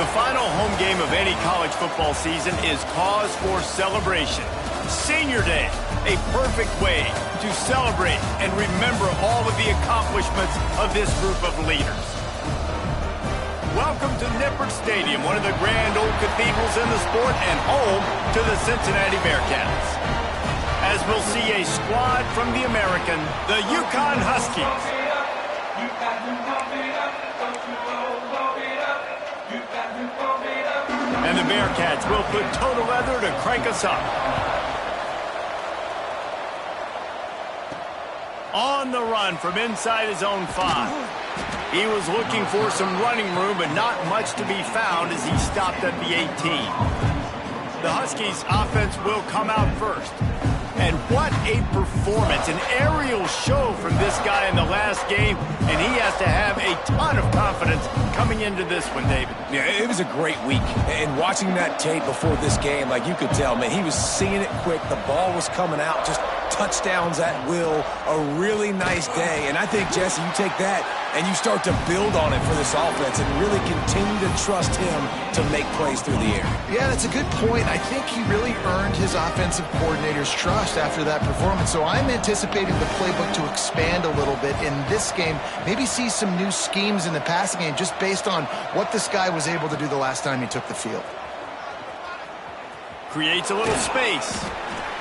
The final home game of any college football season is cause for celebration. Senior Day, a perfect way to celebrate and remember all of the accomplishments of this group of leaders. Welcome to Nippert Stadium, one of the grand old cathedrals in the sport and home to the Cincinnati Bearcats. As we'll see a squad from the American, the Yukon Huskies. And the Bearcats will put total leather to crank us up. On the run from inside his own 5. He was looking for some running room, but not much to be found as he stopped at the 18. The Huskies' offense will come out first. And what a performance, an aerial show from this guy in the last game, and he has to have a ton of confidence coming into this one, David. Yeah, it was a great week, and watching that tape before this game, like you could tell, man, he was seeing it quick, the ball was coming out, just touchdowns at will, a really nice day, and I think, Jesse, you take that and you start to build on it for this offense and really continue to trust him to make plays through the air. Yeah, that's a good point. I think he really earned his offensive coordinator's trust after that performance. So I'm anticipating the playbook to expand a little bit in this game, maybe see some new schemes in the passing game just based on what this guy was able to do the last time he took the field. Creates a little space.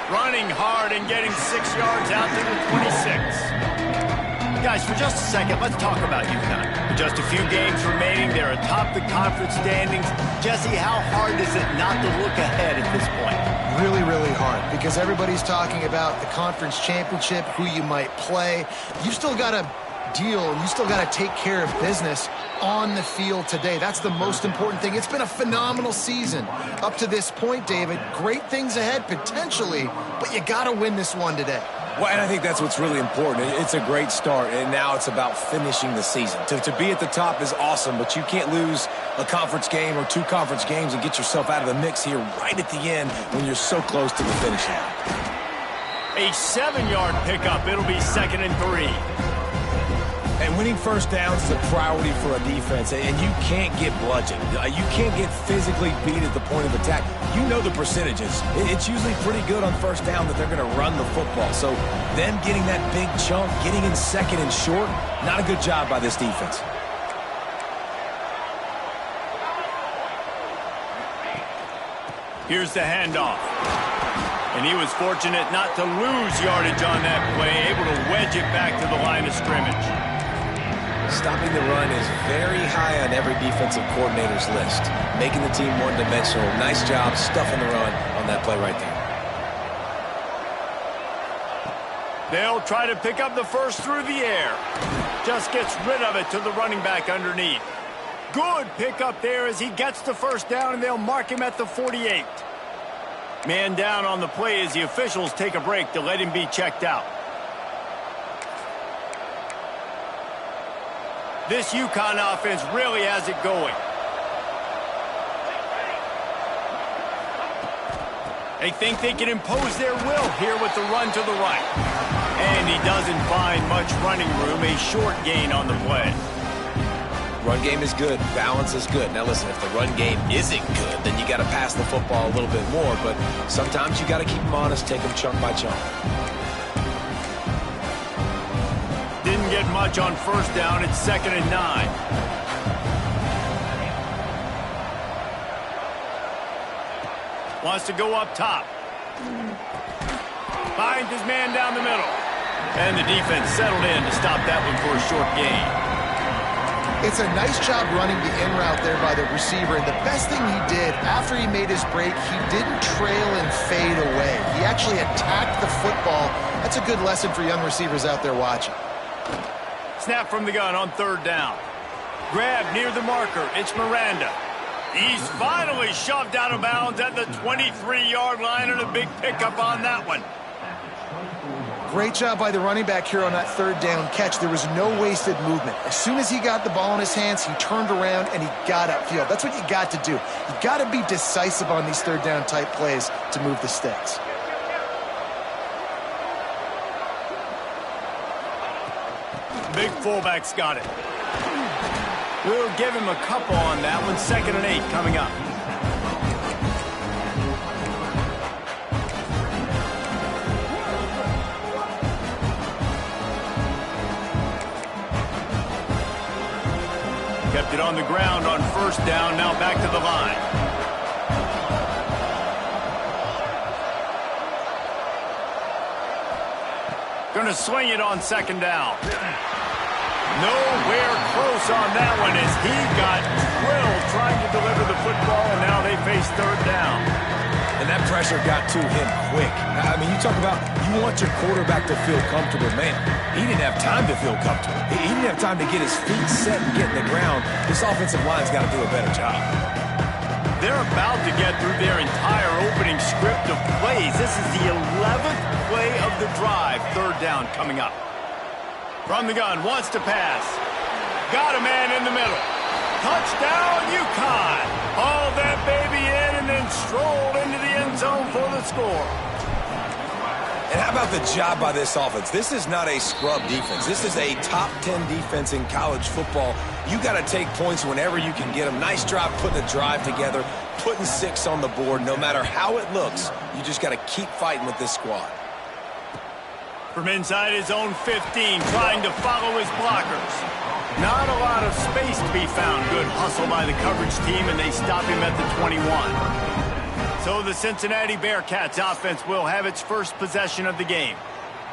Running hard and getting 6 yards out to the 26. Guys, for just a second, let's talk about UConn. With just a few games remaining, they're atop the conference standings. Jesse, how hard is it not to look ahead at this point? Really, really hard, because everybody's talking about the conference championship, who you might play. You still got to deal, and you still got to take care of business on the field today. That's the most important thing. It's been a phenomenal season up to this point, David. Great things ahead, potentially, but you got to win this one today. Well, and I think that's what's really important. It's a great start, and now it's about finishing the season. To be at the top is awesome, but you can't lose a conference game or 2 conference games and get yourself out of the mix here right at the end when you're so close to the finish line. A 7-yard pickup. It'll be 2nd and 3. And winning first downs is a priority for a defense, and you can't get bludgeoned. You can't get physically beat at the point of attack. You know the percentages. It's usually pretty good on first down that they're going to run the football. So them getting that big chunk, getting in 2nd and short, not a good job by this defense. Here's the handoff. And he was fortunate not to lose yardage on that play, able to wedge it back to the line of scrimmage. Stopping the run is very high on every defensive coordinator's list. Making the team one-dimensional. Nice job stuffing the run on that play right there. They'll try to pick up the first through the air. Just gets rid of it to the running back underneath. Good pickup there as he gets the first down, and they'll mark him at the 48. Man down on the play as the officials take a break to let him be checked out. This UConn offense really has it going. They think they can impose their will here with the run to the right. And he doesn't find much running room, a short gain on the play. Run game is good. Balance is good. Now listen, if the run game isn't good, then you got to pass the football a little bit more. But sometimes you got to keep them honest, take them chunk by chunk. Didn't get much on first down. It's 2nd and 9. Wants to go up top. Finds his man down the middle. And the defense settled in to stop that one for a short gain. It's a nice job running the in route there by the receiver. And the best thing he did after he made his break, he didn't trail and fade away. He actually attacked the football. That's a good lesson for young receivers out there watching. Snap from the gun on 3rd down. Grab near the marker. It's Miranda. He's finally shoved out of bounds at the 23-yard line, and a big pickup on that one. Great job by the running back here on that 3rd down catch. There was no wasted movement. As soon as he got the ball in his hands, he turned around and he got upfield. That's what you got to do. You got to be decisive on these 3rd down type plays to move the sticks. Big fullback's got it. We'll give him a couple on that one. 2nd and 8 coming up. Kept it on the ground on 1st down. Now back to the line. Going to swing it on 2nd down. Nowhere close on that one as he got drilled trying to deliver the football, and now they face 3rd down. And that pressure got to him quick. I mean, you talk about you want your quarterback to feel comfortable. Man, he didn't have time to feel comfortable. He didn't have time to get his feet set and get in the ground. This offensive line's got to do a better job. They're about to get through their entire opening script of plays. This is the 11th play of the drive. 3rd down coming up. From the gun, wants to pass. Got a man in the middle. Touchdown, UConn. Hauled that baby in and then strolled into the end zone for the score. And how about the job by this offense? This is not a scrub defense. This is a top 10 defense in college football. You got to take points whenever you can get them. Nice job putting a drive together, putting 6 on the board. No matter how it looks, you just got to keep fighting with this squad. From inside his own 15, trying to follow his blockers. Not a lot of space to be found. Good hustle by the coverage team, and they stop him at the 21. So the Cincinnati Bearcats offense will have its first possession of the game.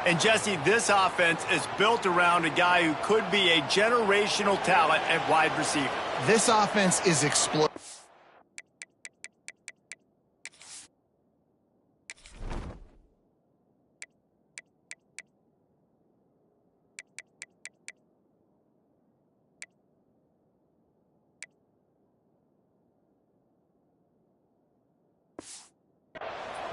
And Jesse, this offense is built around a guy who could be a generational talent at wide receiver. This offense is explosive.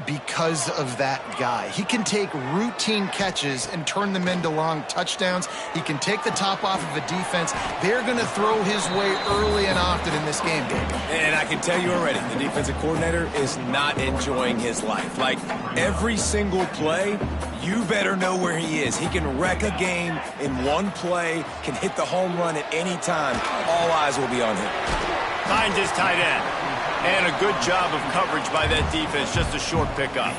Because of that guy. He can take routine catches and turn them into long touchdowns. He can take the top off of a defense. They're going to throw his way early and often in this game, Gabe. And I can tell you already, the defensive coordinator is not enjoying his life. Like, every single play, you better know where he is. He can wreck a game in one play, can hit the home run at any time. All eyes will be on him. Finds his tight end. And a good job of coverage by that defense. Just a short pickup.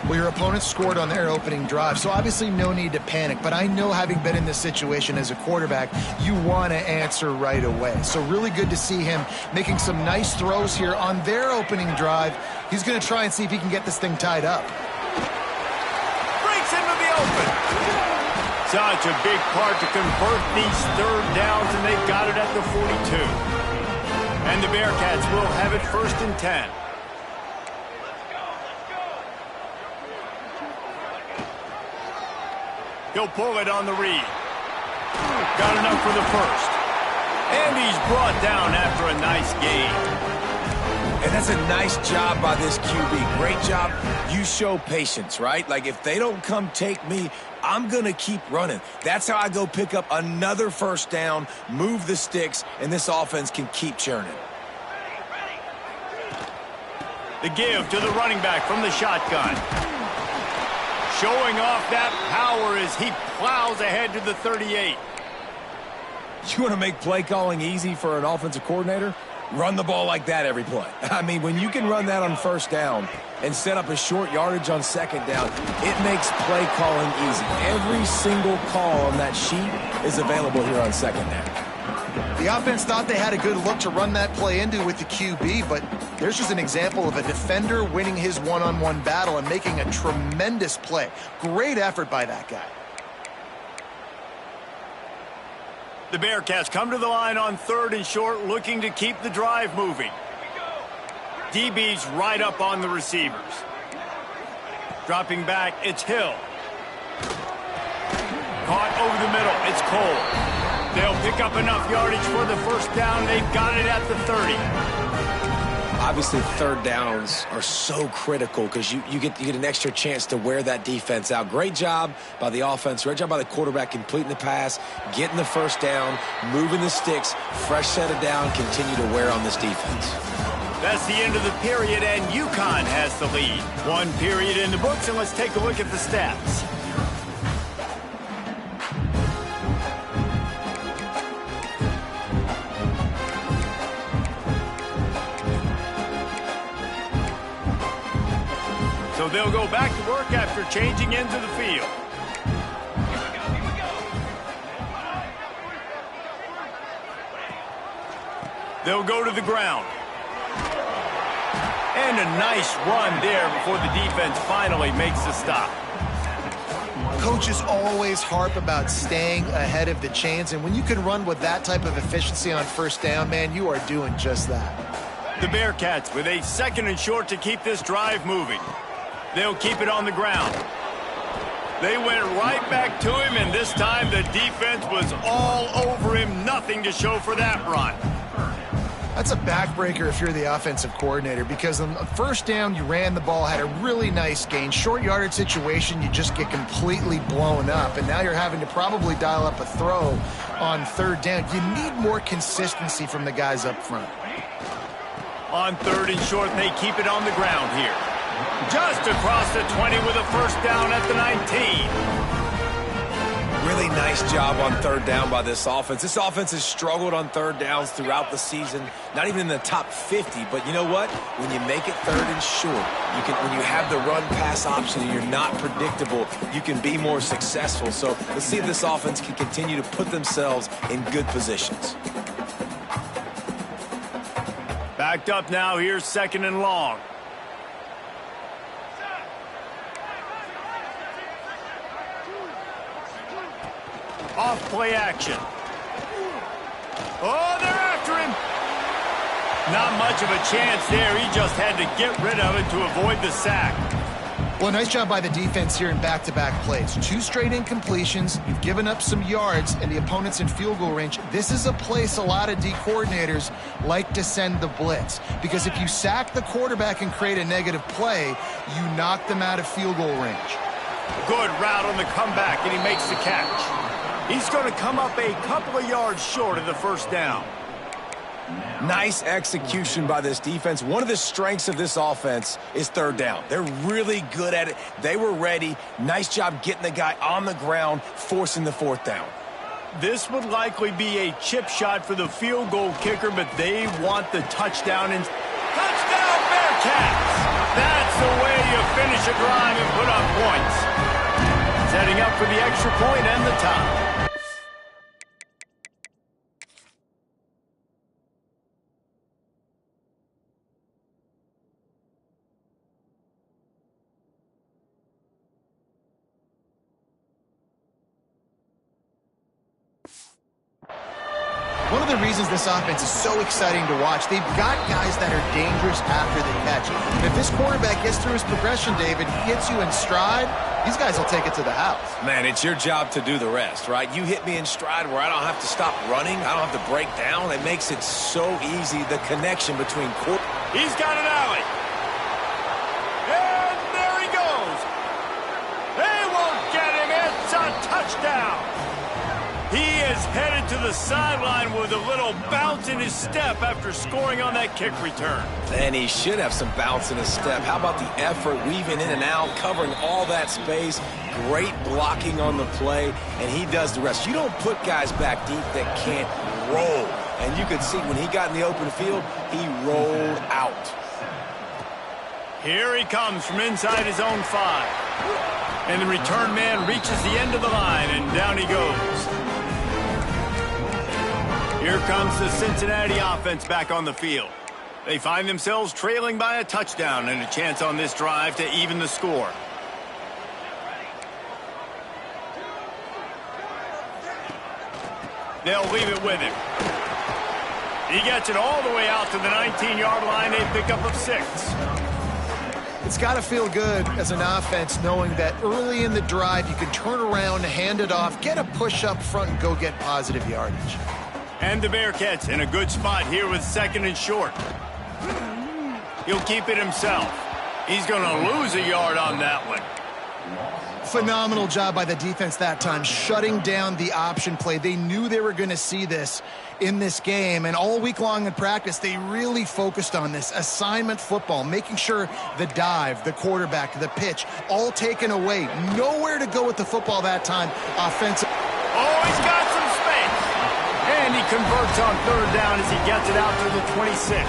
Well, your opponent scored on their opening drive, so obviously no need to panic. But I know, having been in this situation as a quarterback, you want to answer right away. So really good to see him making some nice throws here on their opening drive. He's going to try and see if he can get this thing tied up. Breaks into the open. Such a big part to convert these 3rd downs, and they got it at the 42. And the Bearcats will have it 1st and 10. He'll pull it on the read. Got enough for the 1st. And he's brought down after a nice gain. And that's a nice job by this QB. Great job. You show patience, right? Like, if they don't come take me, I'm going to keep running. That's how I go pick up another 1st down, move the sticks, and this offense can keep churning. The give to the running back from the shotgun. Showing off that power as he plows ahead to the 38. You want to make play calling easy for an offensive coordinator? Run the ball like that every play. I mean, when you can run that on 1st down and set up a short yardage on 2nd down, it makes play calling easy. Every single call on that sheet is available here on 2nd down. The offense thought they had a good look to run that play into with the QB, but there's just an example of a defender winning his one-on-one battle and making a tremendous play. Great effort by that guy. The Bearcats come to the line on 3rd and short, looking to keep the drive moving. DB's right up on the receivers. Dropping back, it's Hill. Caught over the middle, it's Cole. They'll pick up enough yardage for the 1st down. They've got it at the 30. Obviously, 3rd downs are so critical because you get an extra chance to wear that defense out. Great job by the offense. Great job by the quarterback completing the pass, getting the 1st down, moving the sticks, fresh set of down, continue to wear on this defense. That's the end of the period, and UConn has the lead. 1 period in the books, and let's take a look at the stats. So they'll go back to work after changing into the field. They'll go to the ground. And a nice run there before the defense finally makes the stop. Coaches always harp about staying ahead of the chains, and when you can run with that type of efficiency on first down, man, you are doing just that. The Bearcats with a 2nd and short to keep this drive moving. They'll keep it on the ground. They went right back to him, and this time the defense was all over him. Nothing to show for that run. That's a backbreaker if you're the offensive coordinator, because on first down, you ran the ball, had a really nice gain. Short yardage situation, you just get completely blown up, and now you're having to probably dial up a throw on 3rd down. You need more consistency from the guys up front. On 3rd and short, they keep it on the ground here. Just across the 20 with a first down at the 19. Really nice job on 3rd down by this offense. This offense has struggled on 3rd downs throughout the season. Not even in the top 50, but you know what? When you make it 3rd and short, when you have the run-pass option and you're not predictable, you can be more successful. So let's see if this offense can continue to put themselves in good positions. Backed up now, here's 2nd and long. Off play action. Oh, they're after him. Not much of a chance there. He just had to get rid of it to avoid the sack. Well, nice job by the defense here in back-to-back plays. 2 straight incompletions. You've given up some yards, and the opponent's in field goal range. This is a place a lot of D coordinators like to send the blitz, because if you sack the quarterback and create a negative play, you knock them out of field goal range. Good route on the comeback, and he makes the catch. He's going to come up a couple of yards short of the first down. Nice execution by this defense. One of the strengths of this offense is 3rd down. They're really good at it. They were ready. Nice job getting the guy on the ground, forcing the 4th down. This would likely be a chip shot for the field goal kicker, but they want the touchdown. And touchdown, Bearcats! That's the way you finish a drive and put up points. Setting up for the extra point and the tie. One of the reasons this offense is so exciting to watch, they've got guys that are dangerous after the catch. And if this quarterback gets through his progression, David, he hits you in stride, these guys will take it to the house. Man, it's your job to do the rest, right? You hit me in stride where I don't have to stop running. I don't have to break down. It makes it so easy, the connection between quarter. He's got an alley. And there he goes. They won't get him. It's a touchdown. He is headed to the sideline with a little bounce in his step after scoring on that kick return. And he should have some bounce in his step. How about the effort, weaving in and out, covering all that space, great blocking on the play, and he does the rest. You don't put guys back deep that can't roll. And you could see when he got in the open field, he rolled out. Here he comes from inside his own 5. And the return man reaches the end of the line, and down he goes. Here comes the Cincinnati offense back on the field. They find themselves trailing by a touchdown and a chance on this drive to even the score. They'll leave it with him. He gets it all the way out to the 19-yard line, a pickup of 6. It's got to feel good as an offense knowing that early in the drive you can turn around, hand it off, get a push up front, and go get positive yardage. And the Bearcats in a good spot here with 2nd and short. He'll keep it himself. He's going to lose a yard on that one. Phenomenal job by the defense that time, shutting down the option play. They knew they were going to see this in this game, and all week long in practice, they really focused on this assignment football, making sure the dive, the quarterback, the pitch, all taken away. Nowhere to go with the football that time offensive. Oh, he's got some space. And he converts on 3rd down as he gets it out to the 26.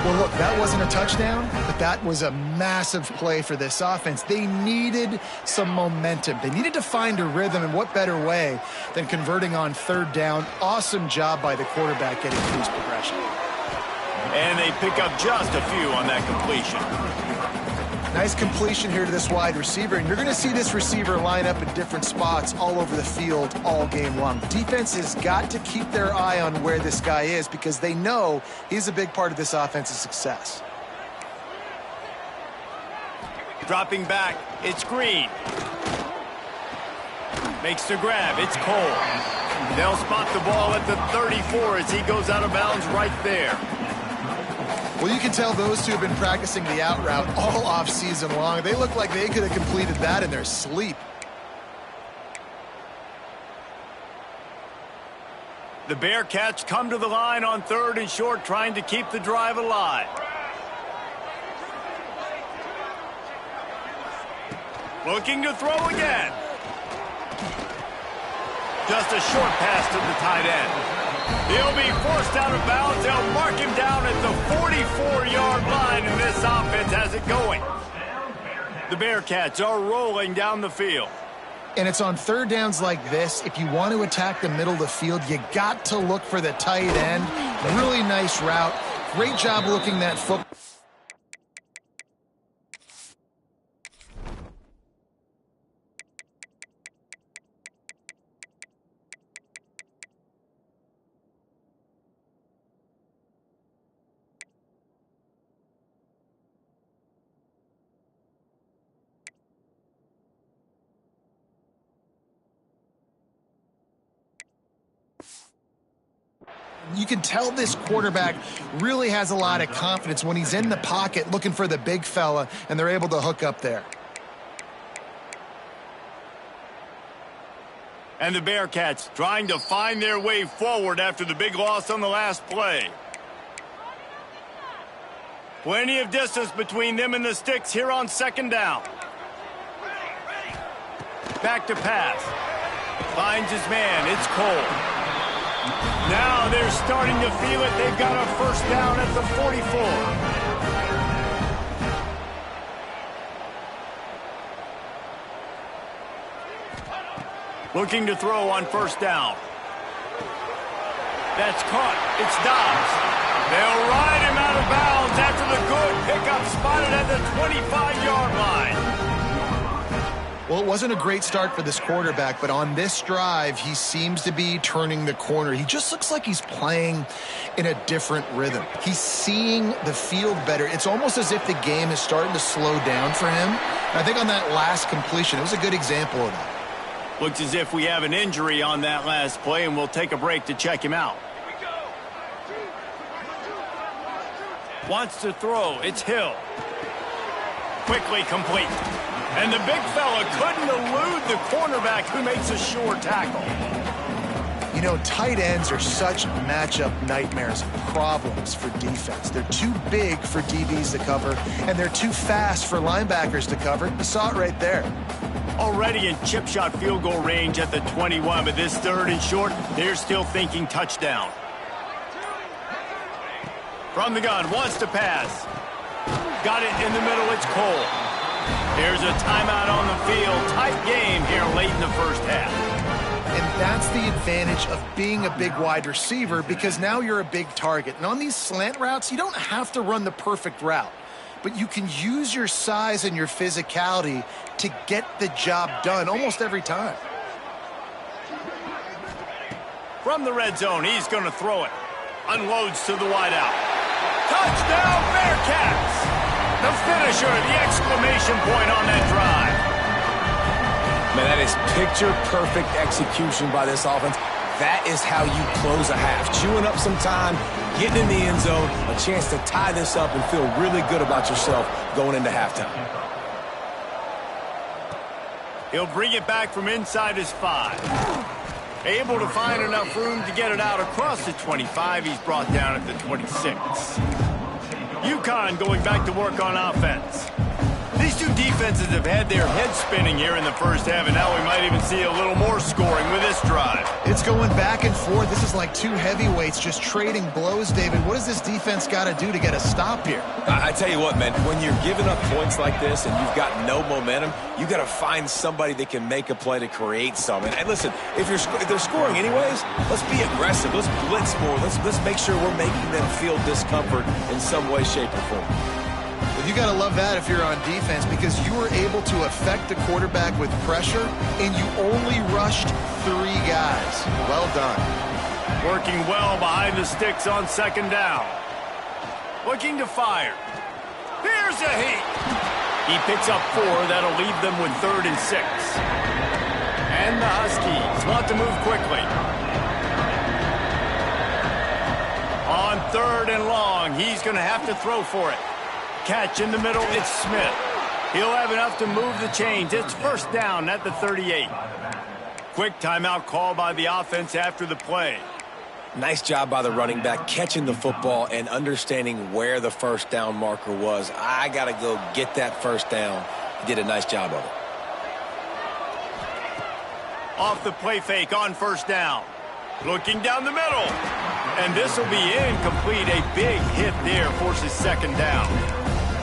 Well, look, that wasn't a touchdown, but That was a massive play for this offense. They needed some momentum. They needed to find a rhythm, and what better way than converting on third down. Awesome job by the quarterback getting through his progression. And they pick up just a few on that completion. Nice completion here to this wide receiver, and you're going to see this receiver line up in different spots all over the field all game long. Defense has got to keep their eye on where this guy is because they know he's a big part of this offense's success. Dropping back, it's Green. Makes the grab, it's Cole. They'll spot the ball at the 34 as he goes out of bounds right there. Well, you can tell those two have been practicing the out route all off season long. They look like they could have completed that in their sleep. The Bearcats come to the line on 3rd and short, trying to keep the drive alive. Looking to throw again. Just a short pass to the tight end. He'll be forced out of bounds. They'll mark him down at the 44-yard line, and this offense has it going. The Bearcats are rolling down the field. And it's on third downs like this. If you want to attack the middle of the field, you got to look for the tight end. Really nice route. Great job looking that football. You can tell this quarterback really has a lot of confidence when he's in the pocket looking for the big fella, and they're able to hook up there. And the Bearcats trying to find their way forward after the big loss on the last play. Plenty of distance between them and the sticks here on 2nd down. Back to pass. Finds his man. It's Cole. Now they're starting to feel it. They've got a 1st down at the 44. Looking to throw on 1st down. That's caught. It's Dobbs. They'll ride him out of bounds after the good pickup spotted at the 25-yard line. Well, it wasn't a great start for this quarterback, but on this drive, he seems to be turning the corner. He just looks like he's playing in a different rhythm. He's seeing the field better. It's almost as if the game is starting to slow down for him. And I think on that last completion, it was a good example of that. Looks as if we have an injury on that last play, and we'll take a break to check him out. Wants to throw. It's Hill. Quickly complete. And the big fella couldn't elude the cornerback who makes a sure tackle. You know, tight ends are such matchup nightmares, problems for defense. They're too big for DBs to cover, and they're too fast for linebackers to cover. You saw it right there. Already in chip shot field goal range at the 21, but this 3rd and short, they're still thinking touchdown. From the gun, wants to pass. Got it in the middle, it's Cole. There's a timeout on the field. Tight game here late in the 1st half. And that's the advantage of being a big wide receiver, because now you're a big target. And on these slant routes, you don't have to run the perfect route, but you can use your size and your physicality to get the job done almost every time. From the red zone, he's going to throw it. Unloads to the wideout. Touchdown, Bearcats! The finisher, the exclamation point on that drive. Man, that is picture-perfect execution by this offense. That is how you close a half. Chewing up some time, getting in the end zone, a chance to tie this up and feel really good about yourself going into halftime. He'll bring it back from inside his 5. Able to find enough room to get it out across the 25. He's brought down at the 26. UConn going back to work on offense. These two defenses have had their heads spinning here in the first half, and now we might even see a little more scoring with this drive. It's going back and forth. This is like two heavyweights just trading blows, David. What does this defense got to do to get a stop here? I tell you what, man, when you're giving up points like this and you've got no momentum, you got to find somebody that can make a play to create something. And listen, if they're scoring anyways, let's be aggressive. Let's blitz more. Let's make sure we're making them feel discomfort in some way, shape, or form. You got to love that if you're on defense, because you were able to affect the quarterback with pressure, and you only rushed 3 guys. Well done. Working well behind the sticks on second down. Looking to fire. Here's a heat. He picks up 4. That'll leave them with 3rd and 6. And the Huskies want to move quickly. On 3rd and long, he's going to have to throw for it. Catch in the middle, it's Smith. He'll have enough to move the chains. It's first down at the 38. Quick timeout call by the offense after the play. Nice job by the running back catching the football and understanding where the first down marker was. I got to go get that first down. He did a nice job of it. Off the play fake on first down. Looking down the middle. And this will be incomplete. A big hit there forces second down.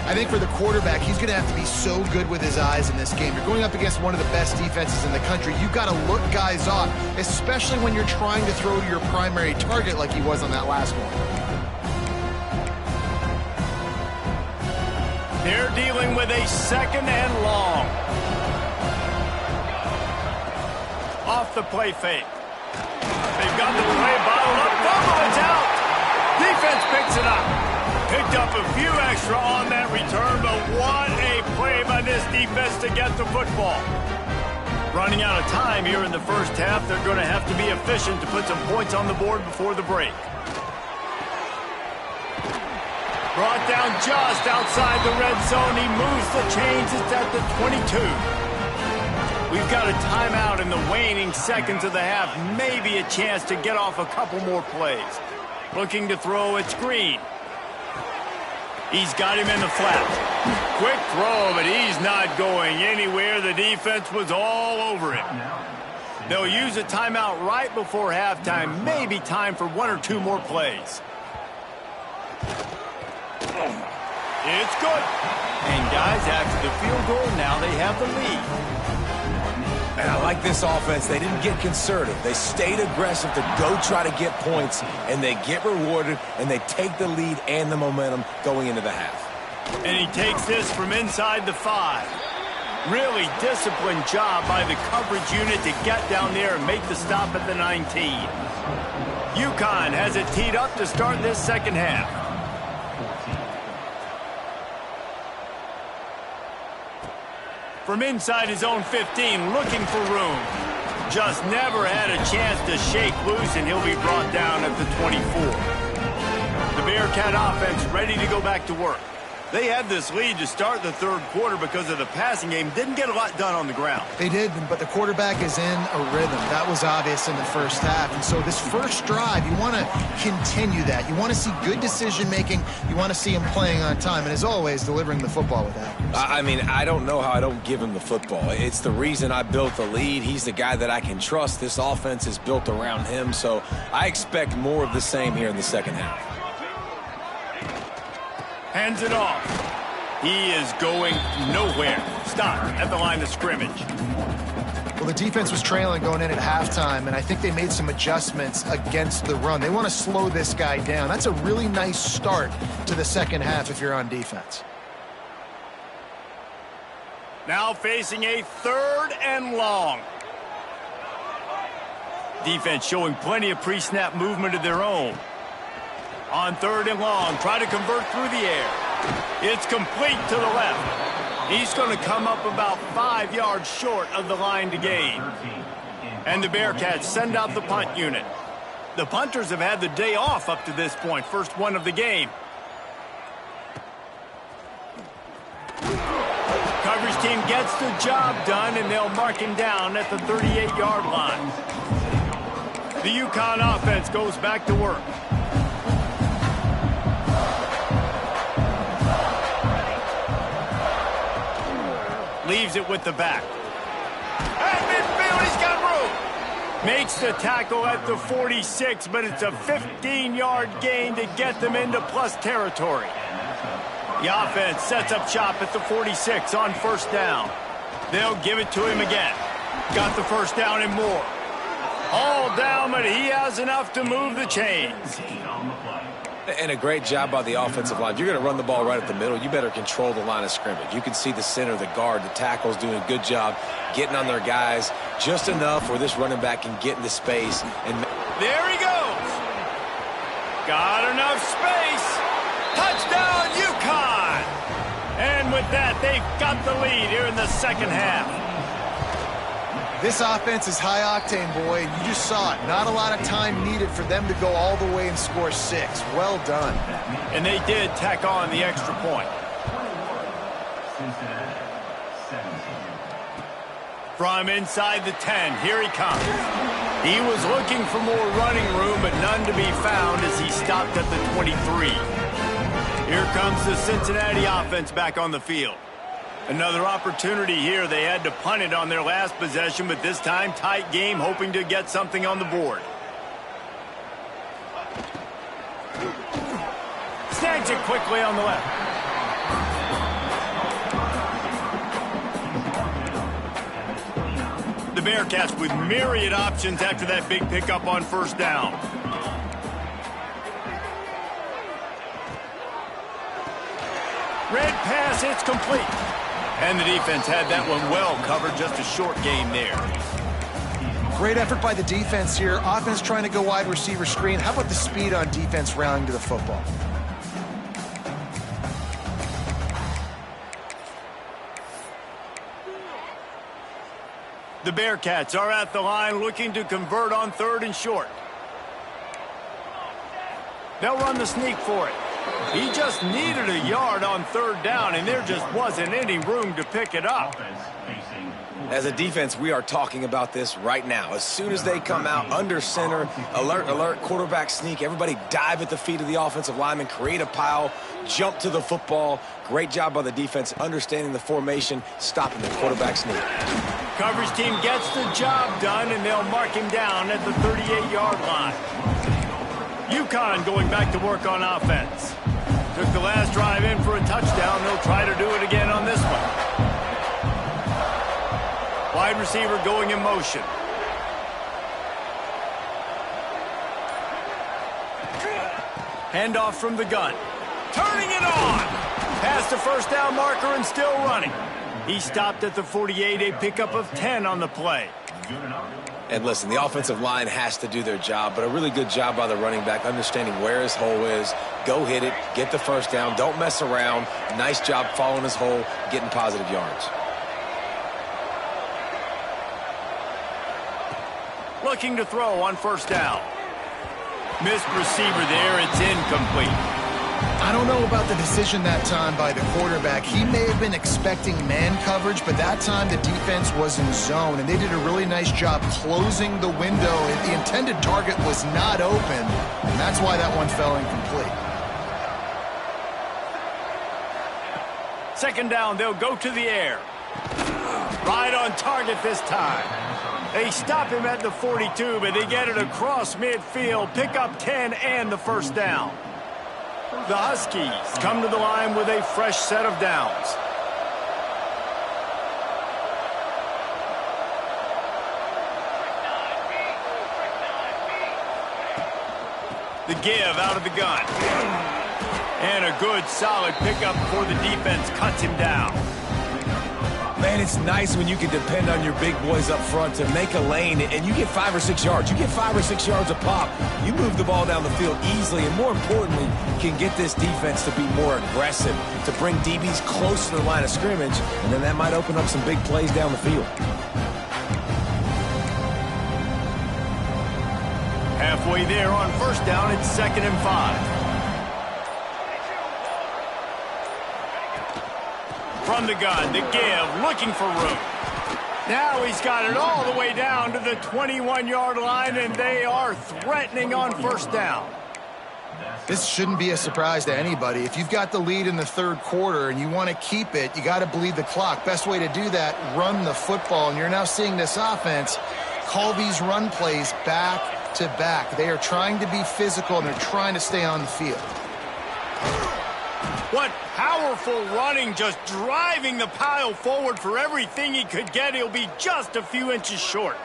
I think for the quarterback, he's going to have to be so good with his eyes in this game. You're going up against one of the best defenses in the country. You've got to look guys off, especially when you're trying to throw to your primary target like he was on that last one. They're dealing with a second and long. Off the play fake. They've got the play bottled up. Fumble, it's out. Defense picks it up. Picked up a few extra on that return, but what a play by this defense to get the football. Running out of time here in the first half, they're going to have to be efficient to put some points on the board before the break. Brought down just outside the red zone. He moves the chains. It's at the 22. We've got a timeout in the waning seconds of the half. Maybe a chance to get off a couple more plays. Looking to throw, it's Green. He's got him in the flat. Quick throw, but he's not going anywhere. The defense was all over him. They'll use a timeout right before halftime. Maybe time for 1 or 2 more plays. It's good. And guys, after the field goal, now they have the lead. And I like this offense. They didn't get conservative. They stayed aggressive to go try to get points, and they get rewarded, and they take the lead and the momentum going into the half. And he takes this from inside the 5. Really disciplined job by the coverage unit to get down there and make the stop at the 19. UConn has it teed up to start this second half. From inside his own 15, looking for room. Just never had a chance to shake loose, and he'll be brought down at the 24. The Bearcat offense ready to go back to work. They had this lead to start the third quarter because of the passing game. Didn't get a lot done on the ground. They did, but the quarterback is in a rhythm. That was obvious in the first half. And so this first drive, you want to continue that. You want to see good decision-making. You want to see him playing on time. And as always, delivering the football with accuracy. I mean, I don't know how I don't give him the football. It's the reason I built the lead. He's the guy that I can trust. This offense is built around him. So I expect more of the same here in the second half. Hands it off. He is going nowhere. Stop at the line of scrimmage. Well, the defense was trailing going in at halftime, and I think they made some adjustments against the run. They want to slow this guy down. That's a really nice start to the second half if you're on defense. Now facing a 3rd and long. Defense showing plenty of pre-snap movement of their own. On 3rd and long, try to convert through the air. It's complete to the left. He's going to come up about 5 yards short of the line to gain. And the Bearcats send out the punt unit. The punters have had the day off up to this point. First one of the game. Coverage team gets the job done, and they'll mark him down at the 38-yard line. The UConn offense goes back to work. Leaves it with the back. At midfield, he's got room. Makes the tackle at the 46, but it's a 15-yard gain to get them into plus territory. The offense sets up shop at the 46 on first down. They'll give it to him again. Got the first down and more. All down, but he has enough to move the chains. And a great job by the offensive line. You're going to run the ball right at the middle. You better control the line of scrimmage. You can see the center, the guard, the tackles doing a good job getting on their guys just enough where this running back can get into space. And there he goes. Got enough space. Touchdown, UConn. And with that, they've got the lead here in the second half. This offense is high octane, boy. You just saw it. Not a lot of time needed for them to go all the way and score 6. Well done. And they did tack on the extra point. From inside the 10, here he comes. He was looking for more running room, but none to be found as he stopped at the 23. Here comes the Cincinnati offense back on the field. Another opportunity here. They had to punt it on their last possession, but this time tight game, hoping to get something on the board. Snags it quickly on the left. The Bearcats with myriad options after that big pickup on first down. Red pass, it's complete. And the defense had that one well covered, just a short game there. Great effort by the defense here. Offense trying to go wide receiver screen. How about the speed on defense rallying to the football? The Bearcats are at the line looking to convert on 3rd and short. They'll run the sneak for it. He just needed a yard on 3rd down, and there just wasn't any room to pick it up. as a defense, we are talking about this right now. As soon as they come out under center, alert, alert, quarterback sneak, everybody dive at the feet of the offensive lineman, create a pile, jump to the football. Great job by the defense, understanding the formation, stopping the quarterback sneak. Coverage team gets the job done, and they'll mark him down at the 38-yard line. UConn going back to work on offense. Took the last drive in for a touchdown. They'll try to do it again on this one. Wide receiver going in motion. Handoff from the gun. Turning it on. Past the first down marker and still running. He stopped at the 48, a pickup of 10 on the play. And listen, the offensive line has to do their job, but a really good job by the running back, understanding where his hole is. Go hit it, get the first down, don't mess around. Nice job following his hole, getting positive yards. Looking to throw on first down. Missed receiver there, it's incomplete. I don't know about the decision that time by the quarterback. He may have been expecting man coverage, but that time the defense was in zone, and they did a really nice job closing the window. The intended target was not open, and that's why that one fell incomplete. Second down, they'll go to the air. Right on target this time. They stop him at the 42, but they get it across midfield, pick up 10 and the first down. The Huskies come to the line with a fresh set of downs. The give out of the gun. And a good, solid pickup before the defense cuts him down. Man, it's nice when you can depend on your big boys up front to make a lane, and you get 5 or 6 yards. You get 5 or 6 yards a pop. You move the ball down the field easily, and more importantly, can get this defense to be more aggressive, to bring DBs close to the line of scrimmage, and then that might open up some big plays down the field. Halfway there on first down, it's 2nd and 5. From the gun, the give, looking for room. Now he's got it all the way down to the 21-yard line, and they are threatening on first down. This shouldn't be a surprise to anybody. If you've got the lead in the third quarter and you want to keep it, you got to bleed the clock. Best way to do that, run the football. And you're now seeing this offense call these run plays back to back. They are trying to be physical, and they're trying to stay on the field. What powerful running, just driving the pile forward for everything he could get. He'll be just a few inches short.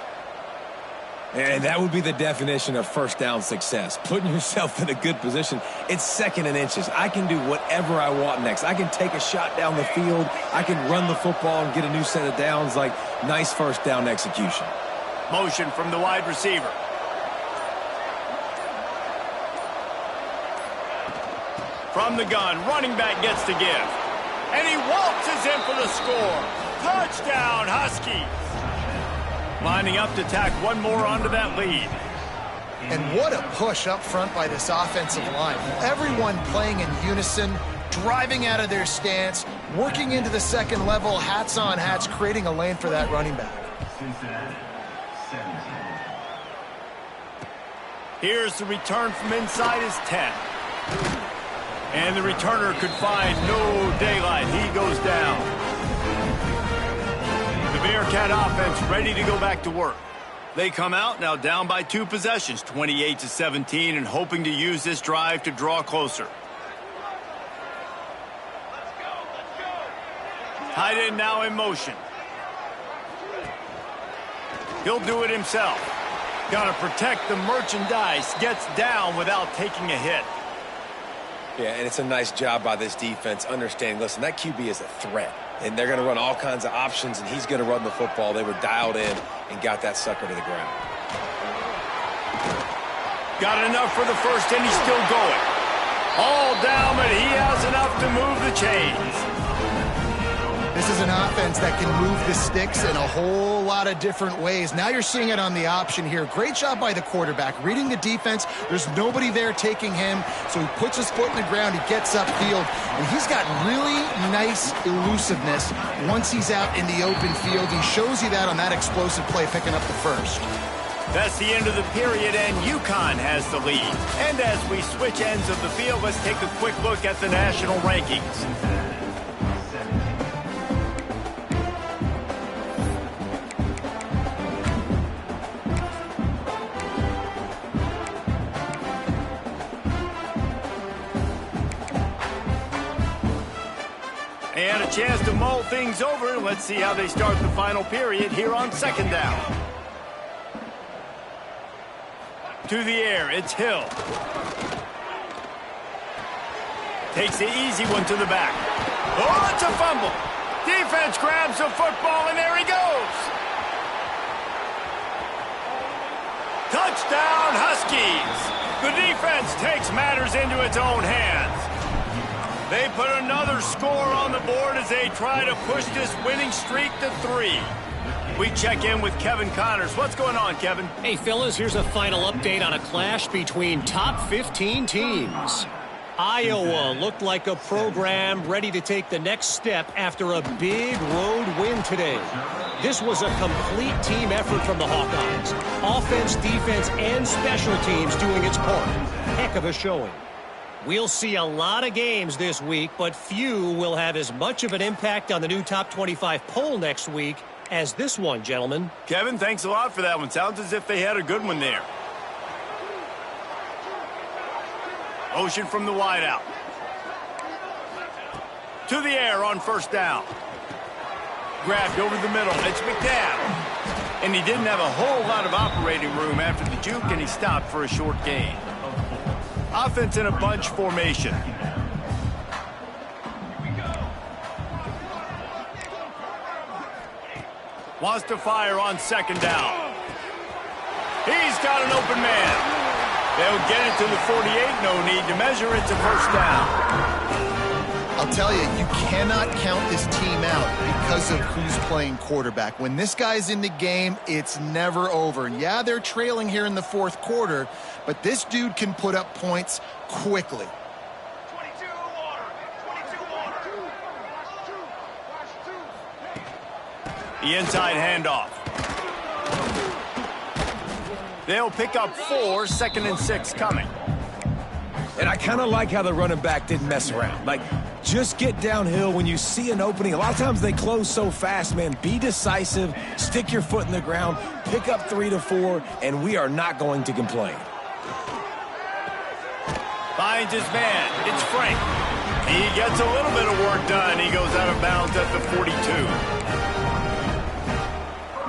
And that would be the definition of first down success, putting yourself in a good position. It's second and inches. I can do whatever I want next. I can take a shot down the field. I can run the football and get a new set of downs. Like, nice first down execution. Motion from the wide receiver. From the gun, running back gets to give. And he waltzes in for the score. Touchdown, Huskies. Lining up to tack one more onto that lead. And what a push up front by this offensive line. Everyone playing in unison, driving out of their stance, working into the second level, hats on hats, creating a lane for that running back. Here's the return from inside his 10. And the returner could find no daylight. He goes down. The Bearcat offense ready to go back to work. They come out now down by 2 possessions, 28-17, and hoping to use this drive to draw closer. Tight end now in motion. He'll do it himself. Got to protect the merchandise. Gets down without taking a hit. Yeah, and it's a nice job by this defense understanding, listen, that QB is a threat. And they're going to run all kinds of options, and he's going to run the football. They were dialed in and got that sucker to the ground. Got enough for the first, and he's still going. All down, but he has enough to move the chains. This is an offense that can move the sticks in a whole lot of different ways. Now you're seeing it on the option here. Great job by the quarterback. Reading the defense, there's nobody there taking him, so he puts his foot in the ground, he gets upfield, and he's got really nice elusiveness once he's out in the open field. He shows you that on that explosive play, picking up the first. That's the end of the period, and UConn has the lead. And as we switch ends of the field, let's take a quick look at the national rankings. And a chance to mull things over. Let's see how they start the final period here on second down. To the air, it's Hill. Takes the easy one to the back. Oh, it's a fumble. Defense grabs the football, and there he goes. Touchdown, Huskies. The defense takes matters into its own hands. They put another score on the board as they try to push this winning streak to 3. We check in with Kevin Connors. What's going on, Kevin? Hey, fellas, here's a final update on a clash between top 15 teams. Iowa looked like a program ready to take the next step after a big road win today. This was a complete team effort from the Hawkeyes. Offense, defense, and special teams doing its part. Heck of a showing. We'll see a lot of games this week, but few will have as much of an impact on the new top 25 poll next week as this one, gentlemen. Kevin, thanks a lot for that one. Sounds as if they had a good one there. Motion from the wideout. To the air on first down. Grabbed over the middle. It's McNabb. And he didn't have a whole lot of operating room after the juke, and he stopped for a short gain. Offense in a bunch formation. Wants to fire on second down. He's got an open man. They'll get it to the 48. No need to measure. It's a first down. I'll tell you, you cannot count this team out because of who's playing quarterback. When this guy's in the game, it's never over. Yeah, they're trailing here in the fourth quarter, but this dude can put up points quickly. The inside handoff. They'll pick up 4, 2nd and 6 coming. And I kind of like how the running back didn't mess around. Like, just get downhill when you see an opening. A lot of times they close so fast, man. Be decisive, stick your foot in the ground, pick up 3 to 4, and we are not going to complain. Finds his man. It's Frank. He gets a little bit of work done. He goes out of bounds at the 42.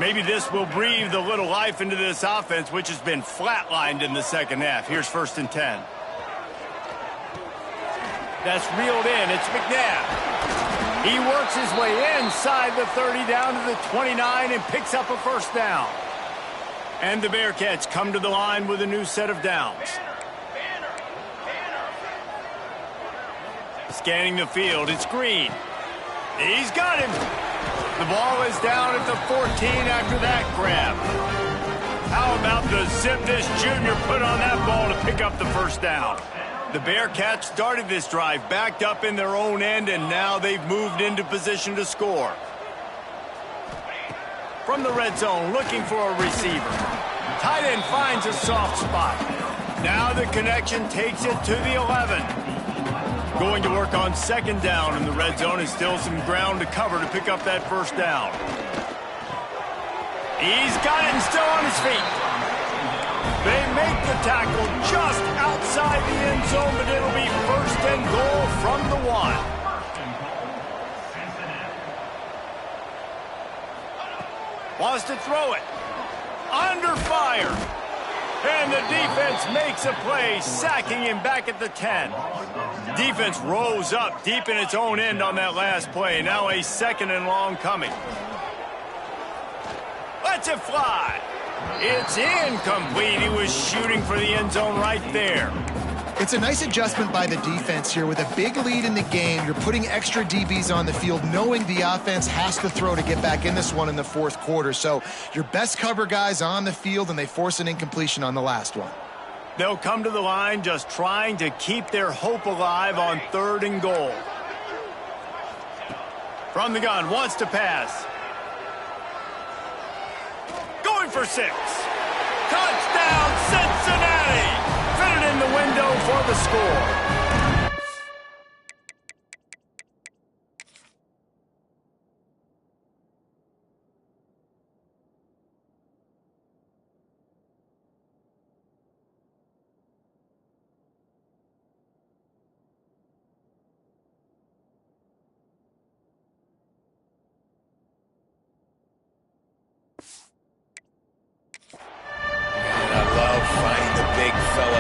Maybe this will breathe a little life into this offense, which has been flatlined in the second half. Here's 1st and 10. That's reeled in. It's McNabb. He works his way inside the 30 down to the 29 and picks up a 1st down. And the Bearcats come to the line with a new set of downs. Scanning the field, it's Green. He's got him. The ball is down at the 14 after that grab. How about the zip this junior put on that ball to pick up the 1st down? The Bearcats started this drive backed up in their own end, and now they've moved into position to score. From the red zone, looking for a receiver. Tight end finds a soft spot. Now the connection takes it to the 11. Going to work on 2nd down in the red zone, and still some ground to cover to pick up that 1st down. He's got it and still on his feet. They make the tackle just outside the end zone, but it'll be 1st and goal from the 1. Wants to throw it. Under fire. And the defense makes a play, sacking him back at the 10. Defense rose up deep in its own end on that last play. Now a 2nd and long coming. Lets it fly. It's incomplete. He was shooting for the end zone right there. It's a nice adjustment by the defense here. With a big lead in the game, you're putting extra DBs on the field, knowing the offense has to throw to get back in this one in the 4th quarter. So your best cover guys on the field, and they force an incompletion on the last one. They'll come to the line just trying to keep their hope alive on 3rd and goal. From the gun, wants to pass. Going for 6. Touchdown, Cincinnati! Fitted in the window for the score.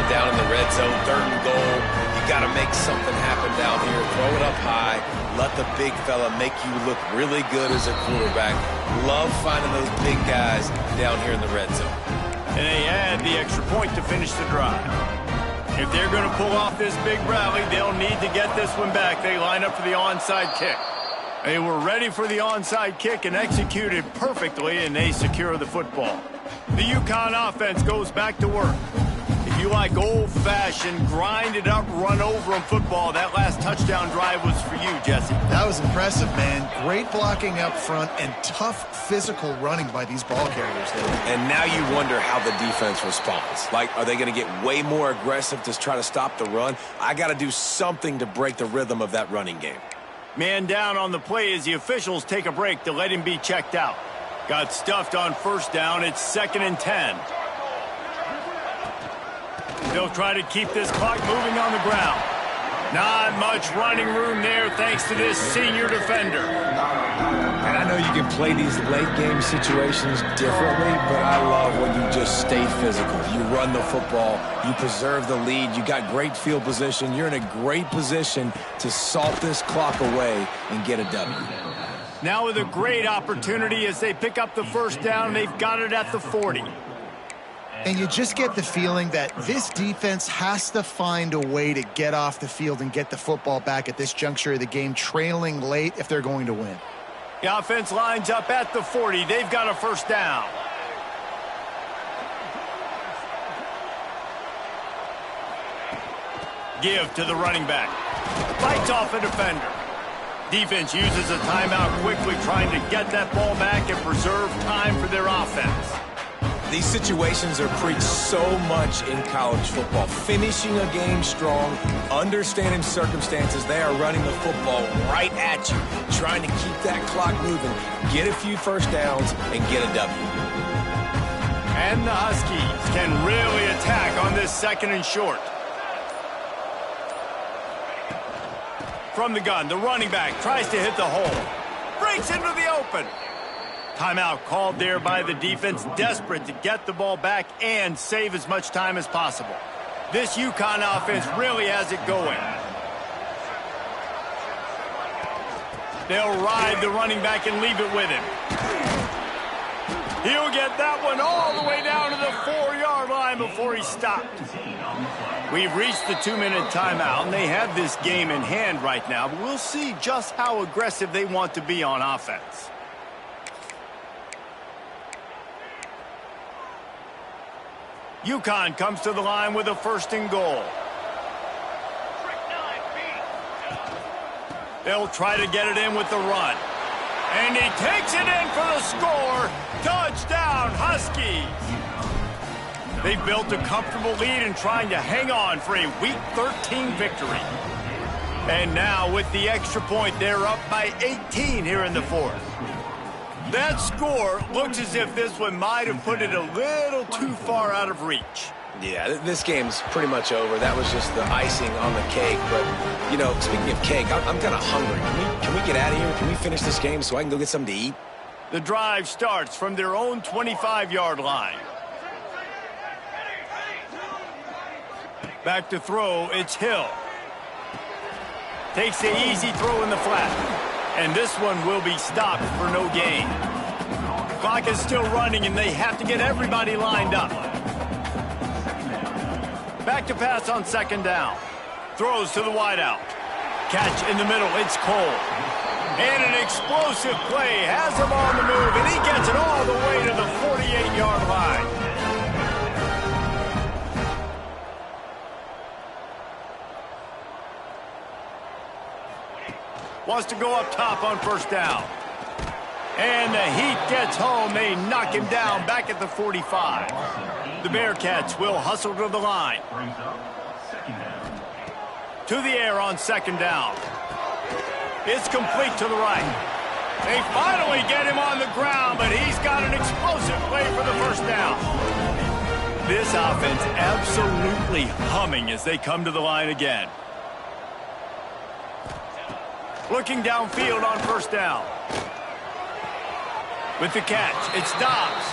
Down in the red zone, 3rd and goal. You got to make something happen down here. Throw it up high. Let the big fella make you look really good as a quarterback. Love finding those big guys down here in the red zone. And they add the extra point to finish the drive. If they're going to pull off this big rally, they'll need to get this one back. They line up for the onside kick. They were ready for the onside kick and executed perfectly, and they secure the football. The UConn offense goes back to work. If you like old-fashioned, grind-it-up, run-over-'em football, that last touchdown drive was for you, Jesse. That was impressive, man. Great blocking up front and tough physical running by these ball carriers there. And now you wonder how the defense responds. Like, are they going to get way more aggressive to try to stop the run? I got to do something to break the rhythm of that running game. Man down on the play as the officials take a break to let him be checked out. Got stuffed on 1st down. It's 2nd and 10. They'll try to keep this clock moving on the ground. Not much running room there thanks to this senior defender. And I know you can play these late-game situations differently, but I love when you just stay physical. You run the football, you preserve the lead, you got great field position, you're in a great position to salt this clock away and get a W. Now with a great opportunity as they pick up the 1st down, they've got it at the 40. And you just get the feeling that this defense has to find a way to get off the field and get the football back at this juncture of the game, trailing late if they're going to win. The offense lines up at the 40. They've got a 1st down. Give to the running back. Fights off a defender. Defense uses a timeout quickly, trying to get that ball back and preserve time for their offense. These situations are preached so much in college football. Finishing a game strong, understanding circumstances. They are running the football right at you, trying to keep that clock moving, get a few first downs, and get a W. And the Huskies can really attack on this 2nd and short. From the gun, the running back tries to hit the hole. Breaks into the open. Timeout called there by the defense, desperate to get the ball back and save as much time as possible. This UConn offense really has it going. They'll ride the running back and leave it with him. He'll get that one all the way down to the 4-yard line before he stopped. We've reached the 2-minute timeout, and they have this game in hand right now, but we'll see just how aggressive they want to be on offense. UConn comes to the line with a 1st and goal. They'll try to get it in with the run. And he takes it in for the score. Touchdown, Huskies. They've built a comfortable lead and trying to hang on for a Week 13 victory. And now with the extra point, they're up by 18 here in the 4th. That score looks as if this one might have put it a little too far out of reach. Yeah, this game's pretty much over. That was just the icing on the cake. But, you know, speaking of cake, I'm kind of hungry. Can we get out of here? Can we finish this game so I can go get something to eat? The drive starts from their own 25-yard line. Back to throw, it's Hill. Takes the easy throw in the flat. And this one will be stopped for no gain. Clock is still running, and they have to get everybody lined up. Back to pass on 2nd down. Throws to the wideout. Catch in the middle, it's Cole. And an explosive play has him on the move, and he gets it all the way to the 48-yard line. Wants to go up top on 1st down. And the heat gets home. They knock him down back at the 45. The Bearcats will hustle to the line. To the air on 2nd down. It's complete to the right. They finally get him on the ground, but he's got an explosive play for the 1st down. This offense absolutely humming as they come to the line again. Looking downfield on 1st down. With the catch, it's Dobbs.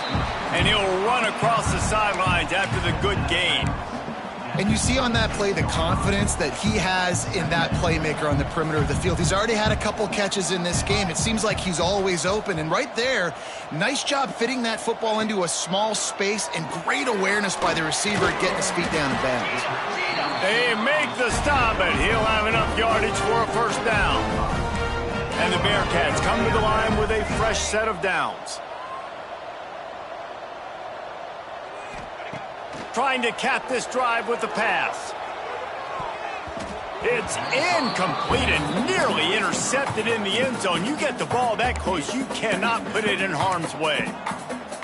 And he'll run across the sidelines after the good gain. And you see on that play the confidence that he has in that playmaker on the perimeter of the field. He's already had a couple catches in this game. It seems like he's always open. And right there, nice job fitting that football into a small space and great awareness by the receiver getting his feet down in bounds. They make the stop, but he'll have enough yardage for a 1st down. And the Bearcats come to the line with a fresh set of downs. Trying to cap this drive with the pass. It's incomplete and nearly intercepted in the end zone. You get the ball that close, you cannot put it in harm's way.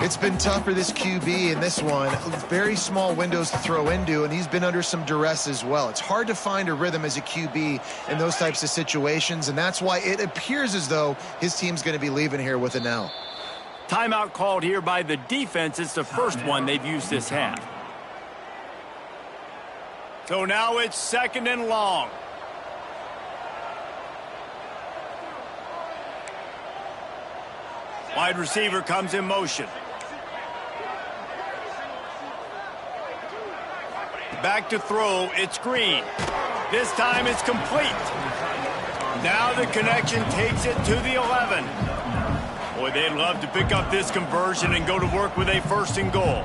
It's been tough for this QB in this one. Very small windows to throw into, and he's been under some duress as well. It's hard to find a rhythm as a QB in those types of situations, and that's why it appears as though his team's going to be leaving here with an L. Timeout called here by the defense. It's the first one they've used this half. So now it's 2nd and long. Wide receiver comes in motion. Back to throw, it's Green. This time it's complete. Now the connection takes it to the 11. Boy, they'd love to pick up this conversion and go to work with a 1st and goal.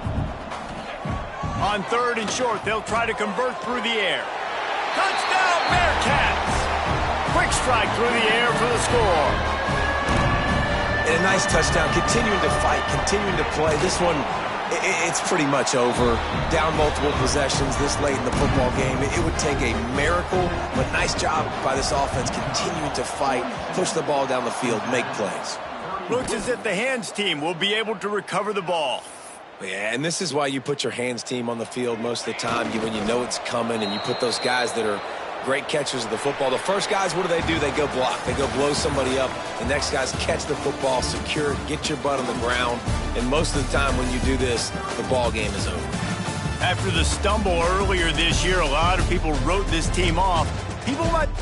On 3rd and short, they'll try to convert through the air. Touchdown, Bearcats! Quick strike through the air for the score. And a nice touchdown, continuing to fight, continuing to play. This one, it's pretty much over. Down multiple possessions this late in the football game. It would take a miracle, but nice job by this offense continuing to fight, push the ball down the field, make plays. Looks as if the hands team will be able to recover the ball. Yeah, and this is why you put your hands team on the field most of the time when you know it's coming, and you put those guys that are great catchers of the football. The first guys, what do? They go block. They go blow somebody up. The next guys catch the football, secure it, get your butt on the ground. And most of the time when you do this, the ball game is over. After the stumble earlier this year, a lot of people wrote this team off. People might